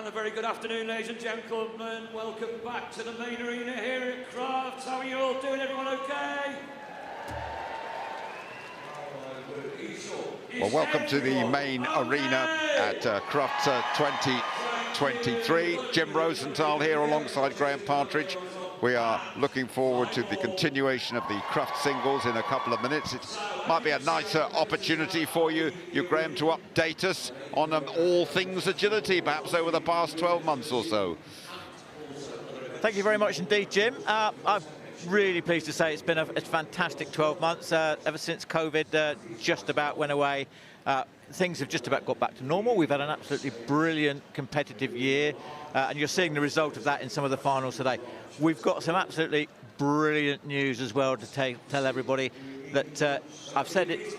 And a very good afternoon, ladies and gentlemen. Welcome back to the main arena here at Crufts. How are you all doing? Everyone okay? Well, welcome to the main arena at Crufts 2023. Jim Rosenthal here alongside Graham Partridge. We are looking forward to the continuation of the Crufts Singles in a couple of minutes. It might be a nicer opportunity for you, Graham, to update us on all things agility, perhaps over the past 12 months or so. Thank you very much indeed, Jim. I'm really pleased to say it's been a fantastic 12 months. Ever since COVID just about went away, things have just about got back to normal. We've had an absolutely brilliant competitive year, and you're seeing the result of that in some of the finals today. We've got some absolutely brilliant news as well to tell everybody that I've said it,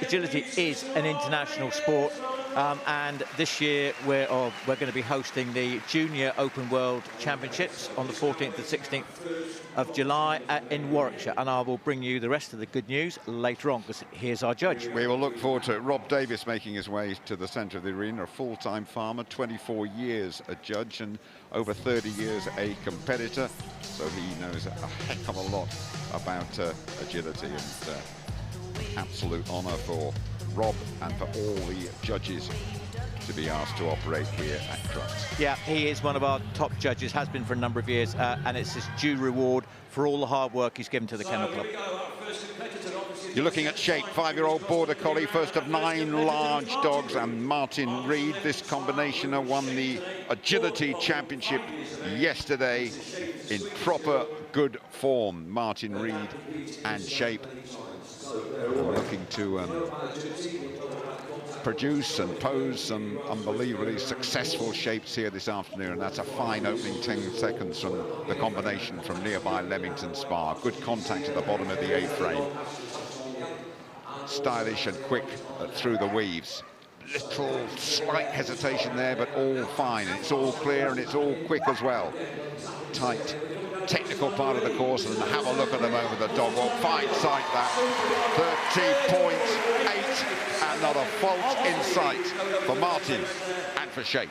agility is an international sport, and this year we're going to be hosting the Junior Open World Championships on the 14th and 16th of July in Warwickshire, and I will bring you the rest of the good news later on, because here's our judge. We will look forward to it. Rob Davis making his way to the centre of the arena, a full-time farmer, 24 years a judge and over 30 years a competitor, so he knows a heck of a lot about agility, and absolute honour for Rob and for all the judges to be asked to operate here at Crufts. Yeah, he is one of our top judges, has been for a number of years, and it's his due reward for all the hard work he's given to the Kennel Club. You're looking at Shape, 5-year-old Border Collie, first of 9 large dogs, and Martin Reed. This combination won the Agility Championship yesterday in proper good form. Martin Reed and Shape looking to produce and pose some unbelievably successful shapes here this afternoon, and that's a fine opening 10 seconds from the combination from nearby Leamington Spa. Good contact at the bottom of the A-frame. Stylish and quick through the weaves. Little slight hesitation there, but all fine, and it's all clear and it's all quick as well. Tight technical part of the course, and have a look at the moment, the dog. Well, fine sight that. 30.8, and not a fault in sight for Martin and for Shape.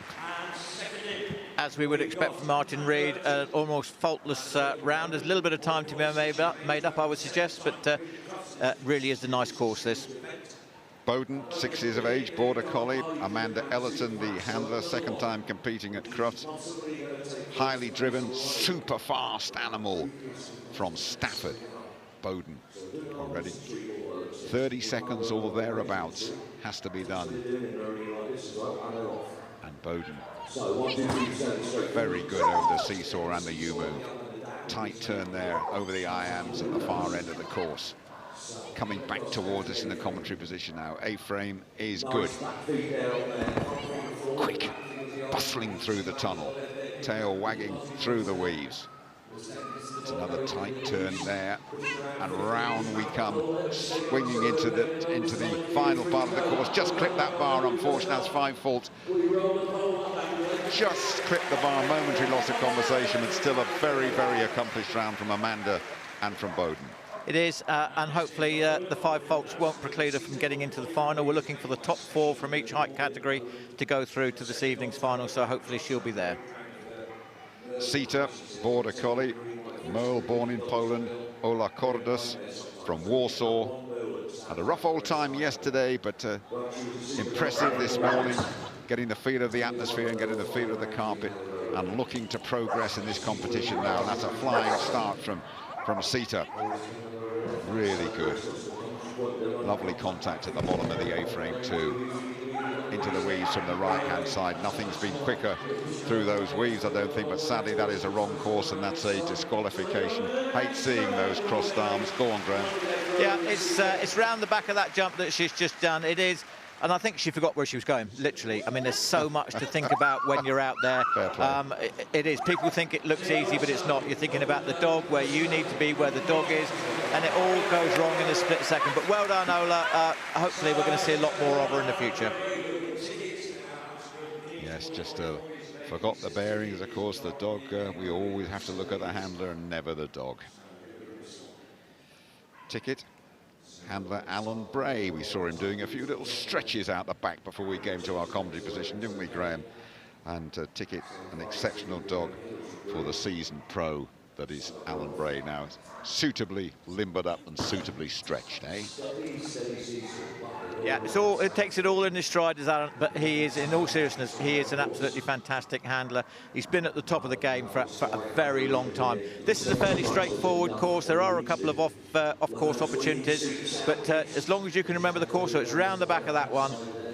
As we would expect from Martin Reed, almost faultless round. There's a little bit of time to be made up, I would suggest, but really is a nice course, this. Bowden, 6 years of age, Border Collie. Amanda Ellerton, the handler, second time competing at Crufts. Highly driven, super fast animal from Stafford. Bowden already 30 seconds or thereabouts has to be done. And Bowden very good over the seesaw and the U-move. Tight turn there over the IAMs at the far end of the course. Coming back towards us in the commentary position now. A-frame is good. Quick, bustling through the tunnel. Tail wagging through the weaves. It's another tight turn there, and round we come, swinging into the final part of the course. Just clipped that bar, unfortunately, that's 5 fault. Just clipped the bar, momentary loss of conversation, but still a very, very accomplished round from Amanda and from Bowden. It is, and hopefully the 5 faults won't preclude her from getting into the final. We're looking for the top 4 from each height category to go through to this evening's final, so hopefully she'll be there. Sita, Border Collie, Merle, born in Poland, Ola Kordas from Warsaw. Had a rough old time yesterday, but impressive this morning, getting the feel of the atmosphere and getting the feel of the carpet, and looking to progress in this competition now. And that's a flying start from Sita. Really good. Lovely contact at the bottom of the A-frame too. Into the weaves from the right-hand side. Nothing's been quicker through those weaves, I don't think, but sadly that is a wrong course, and that's a disqualification. Hate seeing those crossed arms. Go on, Graham. Yeah, it's round the back of that jump that she's just done. It is. And I think she forgot where she was going, literally. I mean, there's so much to think about when you're out there. Fair play. It is. People think it looks easy, but it's not. You're thinking about the dog, where you need to be, where the dog is, and it all goes wrong in a split second. But well done, Ola. Hopefully we're going to see a lot more of her in the future. Yes, just forgot the bearings, of course. The dog, we always have to look at the handler and never the dog. Ticket. Handler Alan Bray, we saw him doing a few little stretches out the back before we came to our comedy position, didn't we, Graham? and Ticket, an exceptional dog for the seasoned pro that is Alan Bray, now suitably limbered up and suitably stretched, eh? Yeah, it takes it all in his stride, as Alan, but he is, in all seriousness, he is an absolutely fantastic handler. He's been at the top of the game for a very long time. This is a fairly straightforward course. There are a couple of off-course opportunities, but as long as you can remember the course, so it's round the back of that one,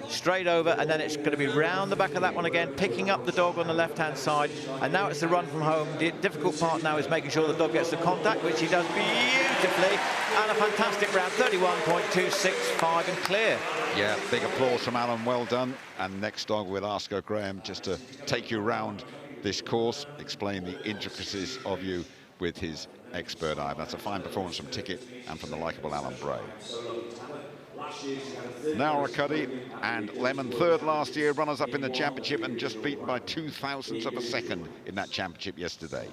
straight over, and then it's going to be round the back of that one again, picking up the dog on the left-hand side, and now it's the run from home. The difficult part now is making sure the dog gets the contact, which he does beautifully, and a fantastic round, 31.265 and clear. Yeah, big applause from Alan, well done. And next dog, we'll ask Graham just to take you round this course, explain the intricacies of you with his expert eye. That's a fine performance from Ticket and from the likeable Alan Bray. Now Cuddy and Lemon, third last year, runners-up in the championship and just beaten by 0.02 of a second in that championship yesterday.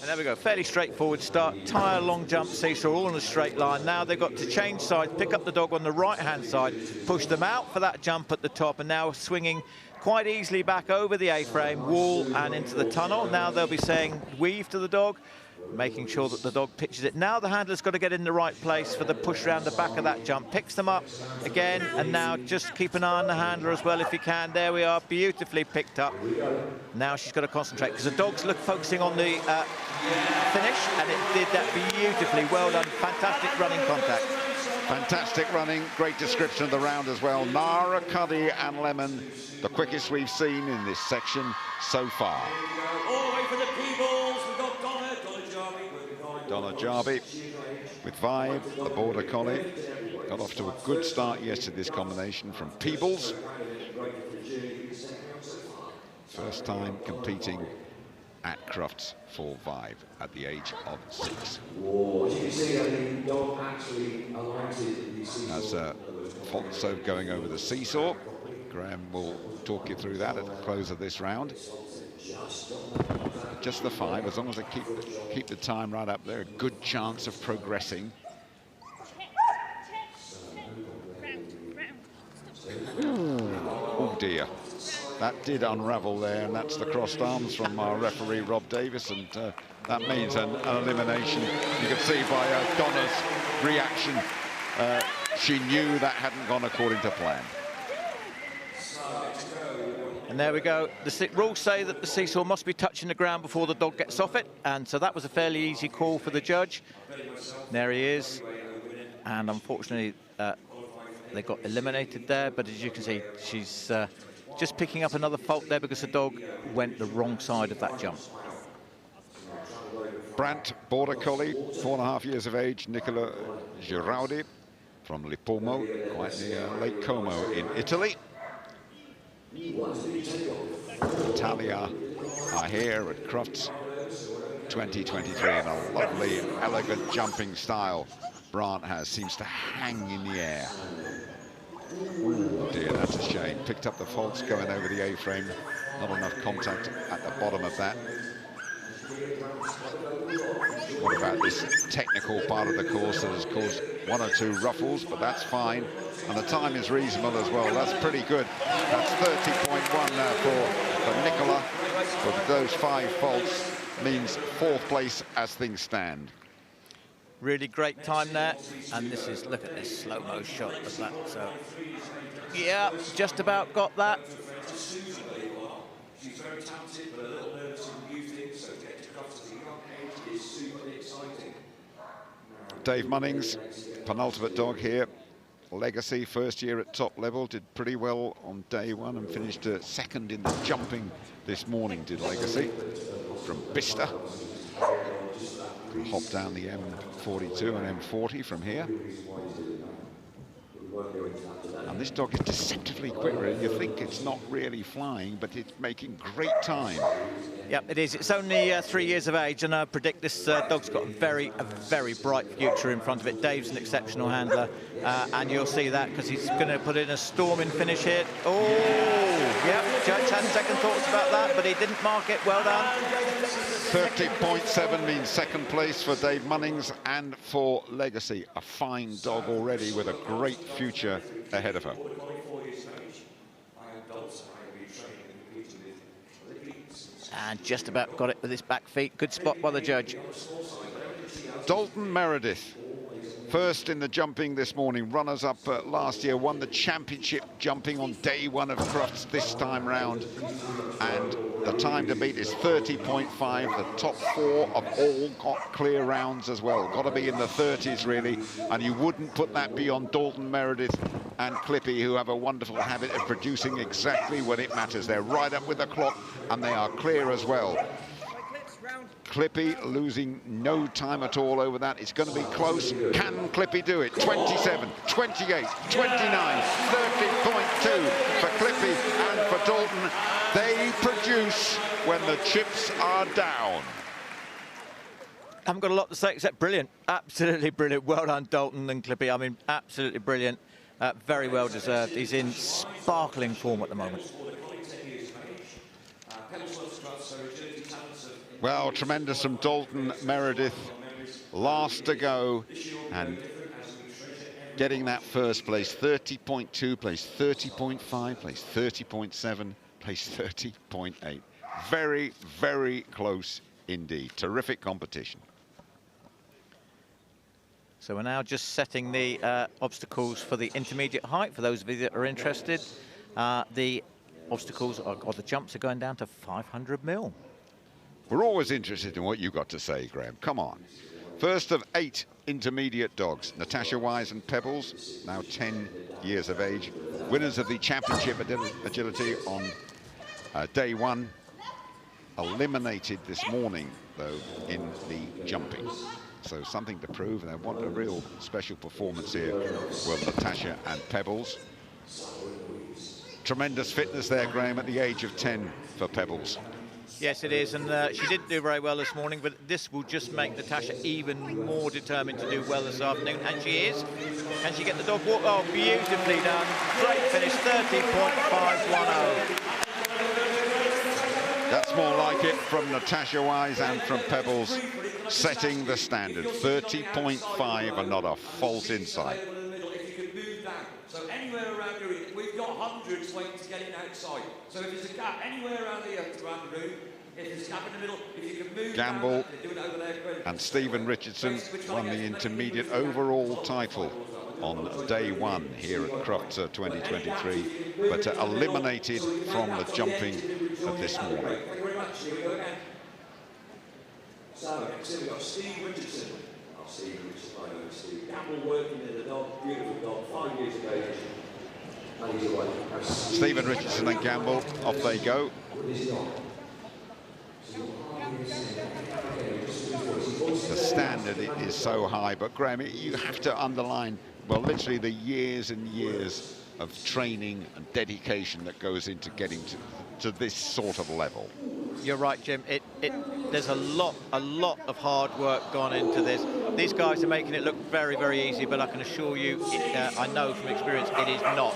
And there we go, fairly straightforward start, tyre, long jump, seesaw, all in a straight line. Now they've got to change sides, pick up the dog on the right-hand side, push them out for that jump at the top, and now swinging quite easily back over the A-frame, wall, and into the tunnel. Now they'll be saying weave to the dog, making sure that the dog pitches it. Now the handler's got to get in the right place for the push round the back of that jump. Picks them up again, and now just keep an eye on the handler as well if you can. There we are, beautifully picked up. Now she's got to concentrate, because the dog's focusing on the finish, and it did that beautifully. Well done, fantastic running contact. Fantastic running, great description of the round as well. Nara, Cuddy and Lemon, the quickest we've seen in this section so far. All the way for the Peebles, we've got Donna Jarby with Vibe, the Border Collie. Got off to a good start yesterday, this combination from Peebles. First time competing at Crufts for Vibe at the age of 6. As Fonso going over the seesaw. Graham will talk you through that at the close of this round. Just the 5, as long as they keep the time right up there, a good chance of progressing. Oh dear, that did unravel there, and that's the crossed arms from our referee Rob Davis, and that means an elimination. You can see by Donna's reaction, she knew that hadn't gone according to plan. And there we go. The rules say that the seesaw must be touching the ground before the dog gets off it, and so that was a fairly easy call for the judge. There he is, and unfortunately they got eliminated there, but as you can see, she's just picking up another fault there because the dog went the wrong side of that jump. Brandt, Border Collie, 4.5 years of age, Nicola Girardi from Lipomo, quite near Lake Como in Italy. Italia are here at Crufts 2023, and a lovely, elegant jumping style Brandt has, seems to hang in the air. Oh dear, that's a shame. Picked up the faults going over the A-frame, not enough contact at the bottom of that. What about this technical part of the course that has caused 1 or 2 ruffles, but that's fine. And the time is reasonable as well. That's pretty good. That's 30.1 now for Nicola. But those 5 faults means 4th place as things stand. Really great time there. And this is, look at this slow-mo shot of that. So, yeah, just about got that. She's very talented, but a little nervous in new things, so getting to Crufts at a young age is super exciting. Dave Munnings, penultimate dog here. Legacy, first year at top level, did pretty well on day 1 and finished 2nd in the jumping this morning, did Legacy, from Bicester. Can hop down the M42 and M40 from here. And this dog is deceptively quick. You think it's not really flying, but it's making great time. Yep, it is. It's only 3 years of age, and I predict this dog's got a very bright future in front of it. Dave's an exceptional handler, and you'll see that because he's going to put in a storming finish here. Oh, yep, judge had second thoughts about that, but he didn't mark it. Well done. 30.7 means 2nd place for Dave Munnings and for Legacy. A fine dog already with a great future ahead of her. and just about got it with his back feet. Good spot by the judge. Dalton Meredith, first in the jumping this morning, runners-up last year, won the championship jumping on day one of Crufts this time round, and the time to beat is 30.5. The top 4 of all got clear rounds as well. Got to be in the 30s really, and you wouldn't put that beyond Dalton Meredith and Clippy, who have a wonderful habit of producing exactly when it matters. They're right up with the clock, and they are clear as well. Clippy losing no time at all over that. It's going to be close. Can Clippy do it? 27, 28, 29, 30.2 for Clippy and for Dalton. They produce when the chips are down. I haven't got a lot to say except brilliant. Absolutely brilliant. Well done, Dalton and Clippy. I mean, absolutely brilliant. Very well deserved. He's in sparkling form at the moment. Well, tremendous from Dalton Meredith. Last to go and getting that first place. 30.2, place 30.5, place 30.7, place 30.8. Very, very close indeed. Terrific competition. So we're now just setting the obstacles for the intermediate height. For those of you that are interested, the obstacles or the jumps are going down to 500 mil. We're always interested in what you've got to say, Graham. Come on. First of 8 intermediate dogs. Natasha Wise and Pebbles, now 10 years of age. Winners of the championship agility on day one. Eliminated this morning, though, in the jumping. So something to prove. They want a real special performance here. Well, Natasha and Pebbles. Tremendous fitness there, Graham, at the age of 10 for Pebbles. Yes, it is, and she didn't do very well this morning, but this will just make Natasha even more determined to do well this afternoon, and she is. Can she get the dog walk? Oh, beautifully done. Great finish, 30.510. That's more like it from Natasha Wise and from Pebbles, setting the standard. 30.5 and not a fault inside. So anywhere around the room, we've got hundreds waiting to get in outside. So if there's a gap anywhere around the room, if there's a gap in the middle, if you can move Gamble do it over there. and Stephen Richardson won the intermediate overall title on day one here at Crufts 2023, but eliminated from the jumping of this morning. Thank you very much. Here we go again. So next we've got Steve Richardson. Steve Richardson, I know Steve. Gamble working in the dog, beautiful dog, 5 years of age. And he's away. Stephen Richardson and Gamble, off they go. The standard is so high, but Graham, you have to underline, well, literally the years and years of training and dedication that goes into getting to this sort of level. You're right, Jim. There's a lot of hard work gone into this. These guys are making it look very, very easy, but I can assure you, I know from experience, it is not.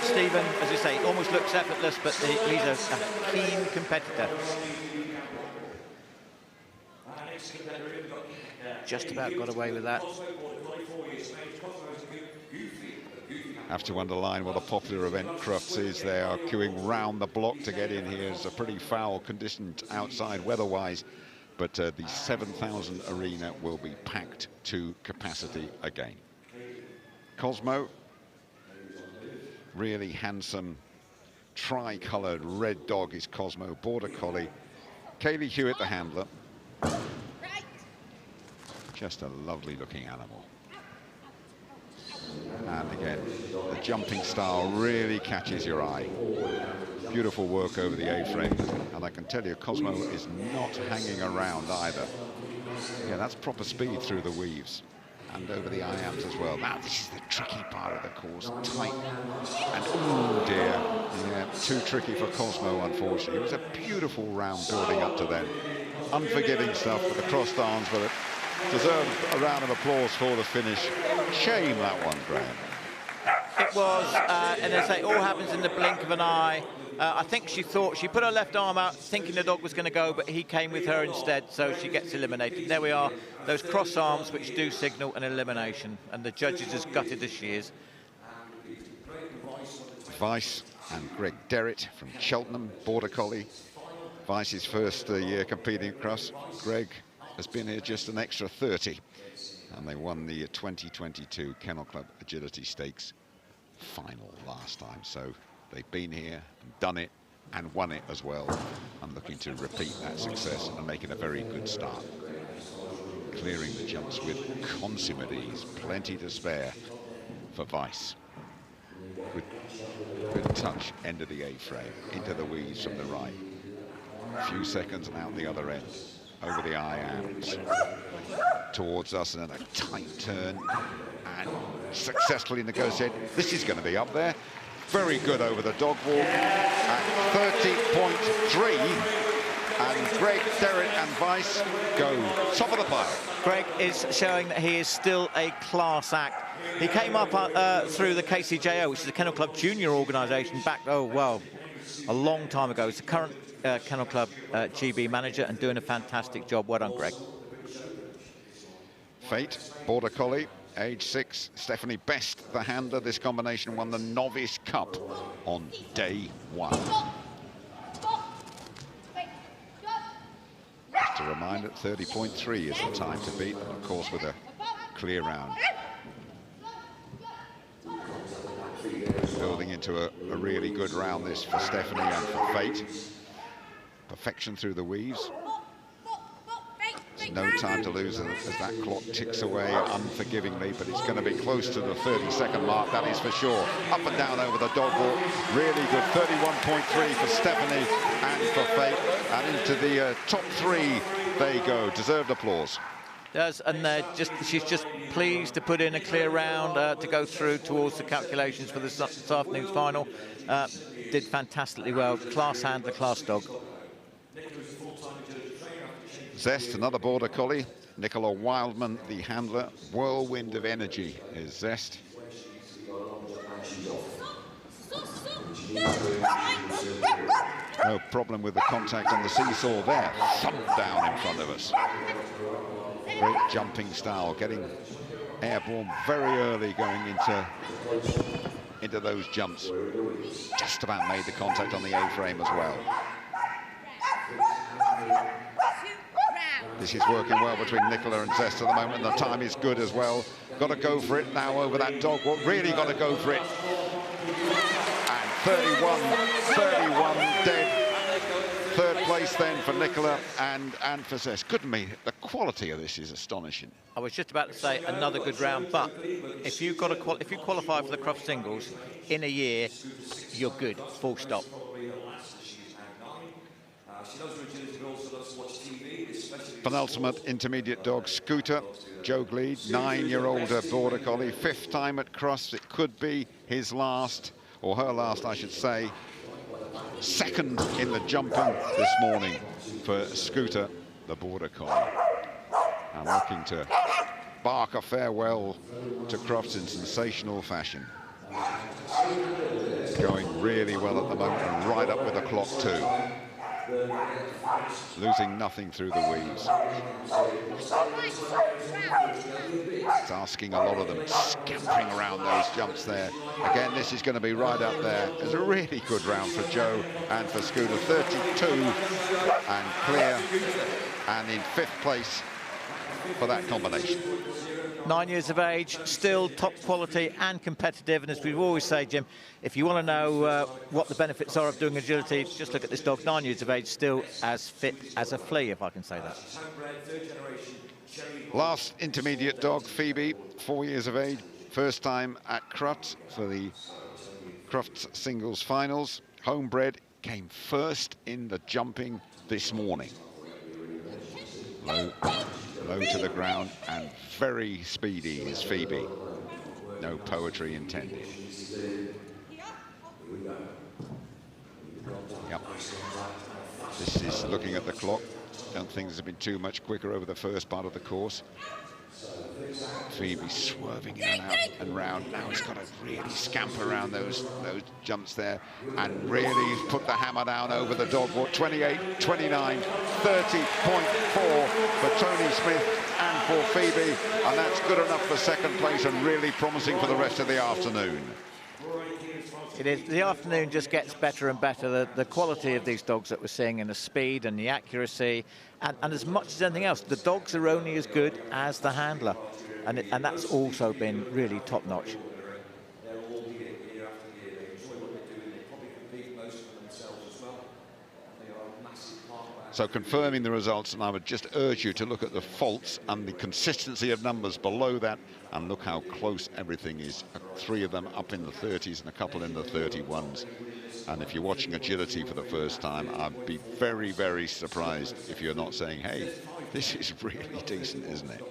Stephen, as I say, almost looks effortless, but he's a keen competitor. Just about got away with that. Have to underline what a popular event Crufts is. They are queuing round the block to get in here. It's a pretty foul conditions outside weather-wise, but the 7,000 arena will be packed to capacity again. Cosmo, really handsome, tri-coloured red dog is Cosmo, border collie. Kaylee Hewitt, the handler. Just a lovely looking animal. And again, the jumping style really catches your eye. Beautiful work over the A-frame, and I can tell you Cosmo is not hanging around either. Yeah, that's proper speed through the weaves and over the IAMs as well. Now this is the tricky part of the course, tight, and oh dear, yeah, too tricky for Cosmo unfortunately. It was a beautiful round building up to then. Unforgiving stuff with the crossed arms, but it deserved a round of applause for the finish. Shame that one, Graham. It was, and as I say, it all happens in the blink of an eye. I think she thought, she put her left arm out thinking the dog was going to go, but he came with her instead, so she gets eliminated. There we are, those cross arms which do signal an elimination, and the judge is as gutted as she is. Weiss and Greg Derritt from Cheltenham, border collie. Vice's first year competing at Crufts. Greg has been here just an extra 30. And they won the 2022 Kennel Club Agility Stakes final last time. So they've been here and done it and won it as well. I'm looking to repeat that success and making a very good start. Clearing the jumps with consummate ease, plenty to spare for Vice. Good touch, end of the A-frame, into the weaves from the right. A few seconds and out the other end, over the I-ams, towards us, and then a tight turn, and successfully negotiate. This is going to be up there. Very good over the dog walk at 30.3, and Greg, Derek and Vice go top of the pile. Greg is showing that he is still a class act. He came up through the KCJO, which is the Kennel Club Junior organisation, back, oh, well, a long time ago. He's the current Kennel Club GB manager and doing a fantastic job. Well done, Greg. Fate, Border Collie, age 6. Stephanie Best, the handler. This combination won the Novice Cup on day 1. Just a reminder, 30.3 is the time to beat, and of course with a clear round. Building into a really good round this for Stephanie and for Fate. Perfection through the weaves. There's no time to lose as that clock ticks away unforgivingly, but it's going to be close to the 30-second mark, that is for sure. Up and down over the dog walk, really good. 31.3 for Stephanie and for Fate, and into the top 3 they go. Deserved applause. Does, and she's just pleased to put in a clear round to go through towards the calculations for this afternoon's final. Did fantastically well. Class handler, class dog. Zest, another Border Collie. Nicola Wildman, the handler. Whirlwind of energy is Zest. No problem with the contact on the seesaw there. Thump down in front of us. Great jumping style, getting airborne very early, going into those jumps. Just about made the contact on the A-frame as well. This is working well between Nicola and Zest at the moment. The time is good as well. Got to go for it now over that dog walk. Really got to go for it. And 31 dead. Third place then for Nicola and for Zest. Couldn't be. The quality of this is astonishing. I was just about to say another good round, but if you qualify for the Crufts Singles in a year, you're good. Full stop. Penultimate intermediate dog, Scooter, Joe Gleed, 9-year-old Border Collie, 5th time at Crufts. It could be his last, or her last, I should say. 2nd in the jumping this morning for Scooter, the Border Collie. And looking to bark a farewell to Crufts in sensational fashion. Going really well at the moment, and right up with the clock too. Losing nothing through the weaves. It's asking a lot of them, scampering around those jumps there. Again, this is going to be right up there. It's a really good round for Joe and for Scooter. 32 and clear, and in 5th place for that combination. 9 years of age, still top quality and competitive. And as we always say, Jim, if you want to know what the benefits are of doing agility, just look at this dog, 9 years of age, still as fit as a flea, if I can say that. Last intermediate dog, Phoebe, 4 years of age, first time at Crufts for the Crufts Singles Finals. Homebred, came first in the jumping this morning. Low to the ground and very speedy is Phoebe. No poetry intended. Yep. This is looking at the clock. Don't think there's been too much quicker over the first part of the course. Phoebe swerving in and out and round. Now he's got to really scamper around those jumps there and really put the hammer down over the dog walk. 28, 29, 30.4 for Tony Smith and for Phoebe, and that's good enough for 2nd place and really promising for the rest of the afternoon. It is. The afternoon just gets better and better. The quality of these dogs that we're seeing, and the speed and the accuracy, and as much as anything else, the dogs are only as good as the handler, and that's also been really top notch. So confirming the results, and I would just urge you to look at the faults and the consistency of numbers below that, and look how close everything is. 3 of them up in the 30s and a couple in the 31s. And if you're watching Agility for the first time, I'd be very, very surprised if you're not saying, hey, this is really decent, isn't it?